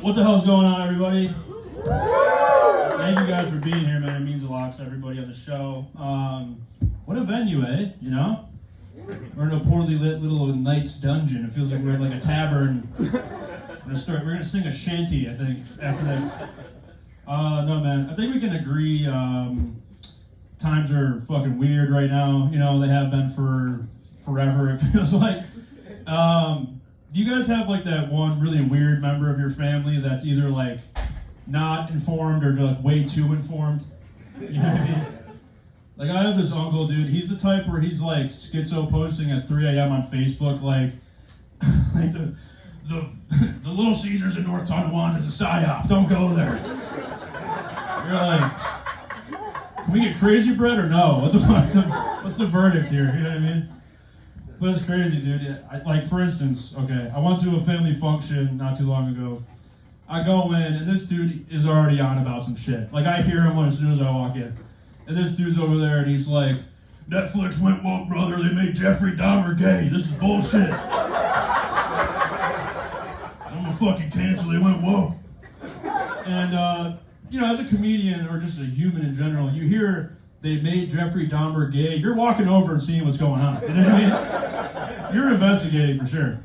What the hell's going on, everybody? Thank you guys for being here, man. It means a lot to everybody on the show. What a venue, eh? You know? We're in a poorly lit little knight's dungeon. It feels like we're in like a tavern. We're gonna sing a shanty, I think, after this. No, man. I think we can agree. Times are fucking weird right now. You know, they have been for forever. It feels like. Do you guys have like that one really weird member of your family that's either like not informed or like way too informed? You know what I mean? Like I have this uncle, dude. He's the type where he's like schizo posting at 3 a.m. on Facebook, like the Little Caesars in North Tonawanda is a psyop. Don't go there. You're like, can we get crazy bread or no? What the fuck's what's the verdict here? You know what I mean? But it's crazy, dude. Like, for instance, okay, I went to a family function not too long ago. I go in, and this dude is already on about some shit. Like, I hear him as soon as I walk in. And this dude's over there, and he's like, Netflix went woke, brother. They made Jeffrey Dahmer gay. This is bullshit. I'm gonna fucking cancel. They went woke. And, you know, as a comedian, or just a human in general, you hear they made Jeffrey Dahmer gay. You're walking over and seeing what's going on. You know what I mean? You're investigating for sure.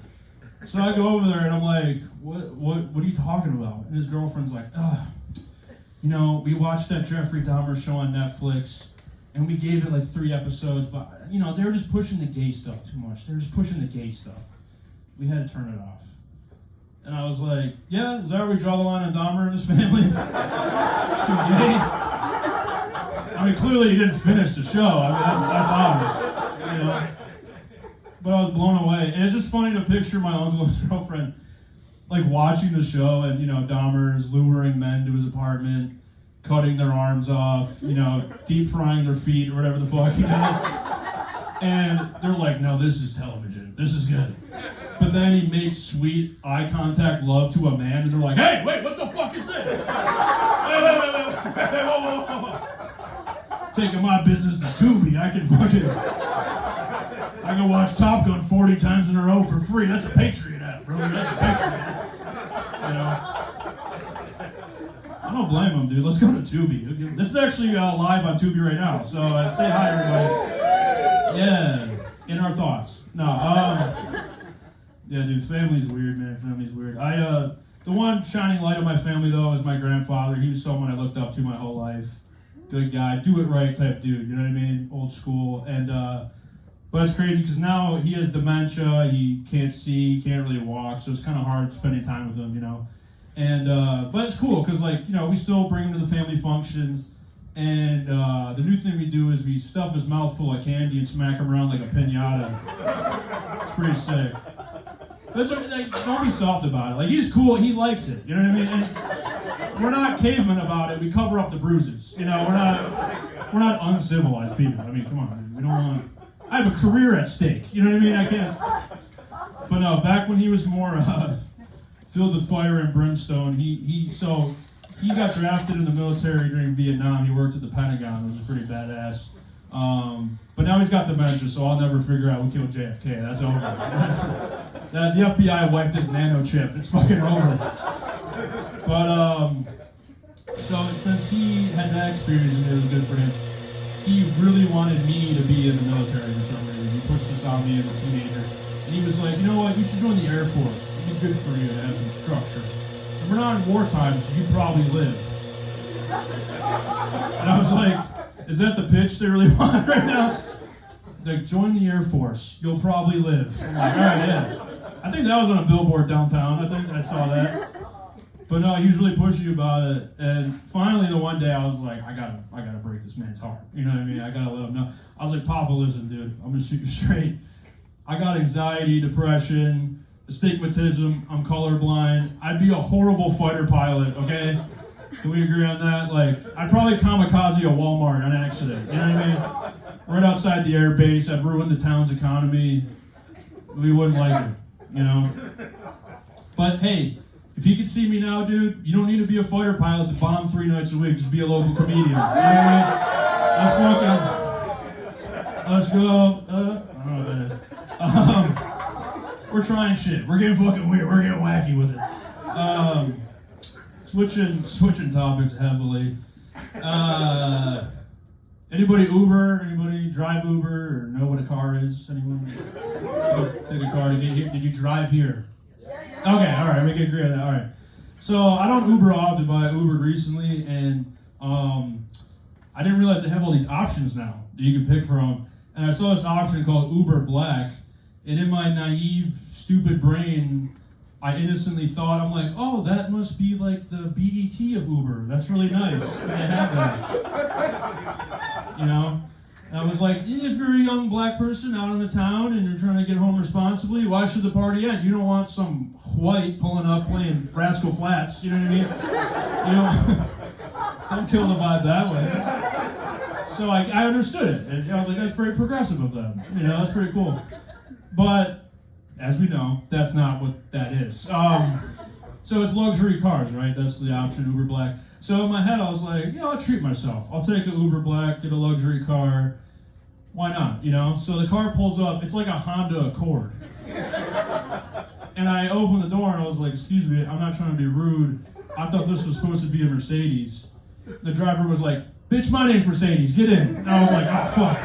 So I go over there and I'm like, what are you talking about? And his girlfriend's like, you know, we watched that Jeffrey Dahmer show on Netflix and we gave it like 3 episodes, but you know, they were just pushing the gay stuff too much. They were just pushing the gay stuff. We had to turn it off. And I was like, yeah, is that where we draw the line on Dahmer and his family? It's too gay. I mean, clearly he didn't finish the show. I mean, that's obvious, you know. But I was blown away, and it's just funny to picture my uncle and his girlfriend like watching the show, and you know, Dahmer's luring men to his apartment, cutting their arms off, you know, deep frying their feet or whatever the fuck he does. And they're like, "No, this is television. This is good." But then he makes sweet eye contact love to a man, and they're like, "Hey, wait, what the fuck is this? Hey, whoa. Taking my business to Tubi, I can watch Top Gun 40 times in a row for free. That's a Patriot app, brother. That's a Patriot app. You know? I don't blame him, dude. Let's go to Tubi. This is actually live on Tubi right now, so say hi, everybody. Yeah, in our thoughts. No, yeah, dude, family's weird, man. Family's weird. The one shining light of my family, though, is my grandfather. He was someone I looked up to my whole life. Good guy, do it right type dude, you know what I mean? Old school. And but it's crazy because now he has dementia, he can't see, can't really walk, so it's kind of hard spending time with him, you know. And but it's cool because, like, you know, we still bring him to the family functions, and the new thing we do is we stuff his mouth full of candy and smack him around like a piñata. It's pretty sick. But like, don't be soft about it. Like, he's cool, he likes it, you know what I mean? And we're not cavemen about it. We cover up the bruises. You know, we're not uncivilized people. I mean, come on, dude. We don't want. I have a career at stake. You know what I mean? I can't. But no, back when he was more filled with fire and brimstone, he got drafted in the military during Vietnam. He worked at the Pentagon, which is pretty badass. But now he's got dementia, so I'll never figure out who killed JFK. That's over. The FBI wiped his nano chip. It's fucking over. But, so since he had that experience and it was good for him, he really wanted me to be in the military for some reason. He pushed this on me as a teenager. And he was like, you know what, you should join the Air Force. It'd be good for you to have some structure. And we're not in wartime, so you'd probably live. And I was like, is that the pitch they really want right now? Like, join the Air Force. You'll probably live. I'm like, all right, yeah. I think that was on a billboard downtown. I think I saw that. But no, he was really pushy about it. And finally, the one day, I was like, I gotta break this man's heart. You know what I mean? I gotta let him know. I was like, Papa, listen, dude. I'm gonna shoot you straight. I got anxiety, depression, astigmatism. I'm colorblind. I'd be a horrible fighter pilot, okay? Can we agree on that? Like, I'd probably kamikaze a Walmart on accident. You know what I mean? Right outside the air base. I'd ruin the town's economy. We wouldn't like it, you know? But hey, if you can see me now, dude, you don't need to be a fighter pilot to bomb 3 nights a week. Just be a local comedian. You know what I mean? Let's go. I don't know what that is. We're trying shit. We're getting fucking weird. We're getting wacky with it. Switching topics heavily. Anybody Uber? Anybody drive Uber or know what a car is? Anyone? Take a car to get here. Did you drive here? Okay, all right, we can agree on that. All right. So I don't Uber often, but I Ubered recently, and I didn't realize they have all these options now that you can pick from. And I saw this option called Uber Black, and in my naive, stupid brain, I innocently thought, I'm like, oh, that must be like the BET of Uber. That's really nice. They have that. You know? And I was like, if you're a young black person out in the town and you're trying to get home responsibly, why should the party end? You don't want some white pulling up playing Rascal Flatts. You know what I mean? You know, don't kill the vibe that way. So I understood it. And I was like, that's very progressive of them. You know, that's pretty cool. But as we know, that's not what that is. So it's luxury cars, right? That's the option, Uber Black. So in my head, I was like, I'll treat myself. I'll take an Uber Black, get a luxury car. Why not, you know? So the car pulls up. It's like a Honda Accord. And I opened the door, and I was like, excuse me, I'm not trying to be rude. I thought this was supposed to be a Mercedes. The driver was like, bitch, my name's Mercedes, get in. And I was like, oh, fuck.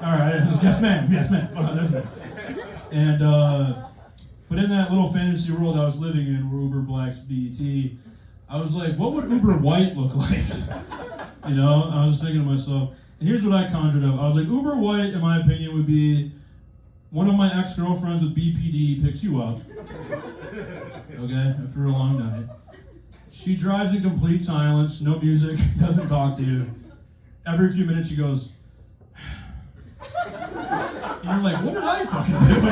All right, yes, ma'am, yes, ma'am. There's me. And, but in that little fantasy world I was living in, where Uber Black's BET, I was like, what would Uber White look like? You know, I was just thinking to myself, and here's what I conjured up. I was like, Uber White, in my opinion, would be one of my ex-girlfriends with BPD picks you up, okay, after a long night. She drives in complete silence, no music, doesn't talk to you. Every few minutes she goes, and you're like, what did I fucking do?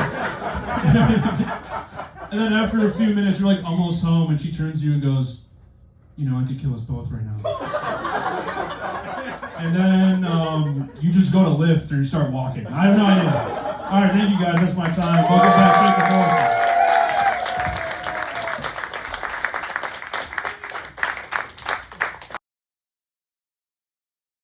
And then after a few minutes, you're like almost home, and she turns to you and goes, I could kill us both right now. And then you just go to Lyft or you start walking. I have no idea. All right, thank you guys. That's my time. Welcome back.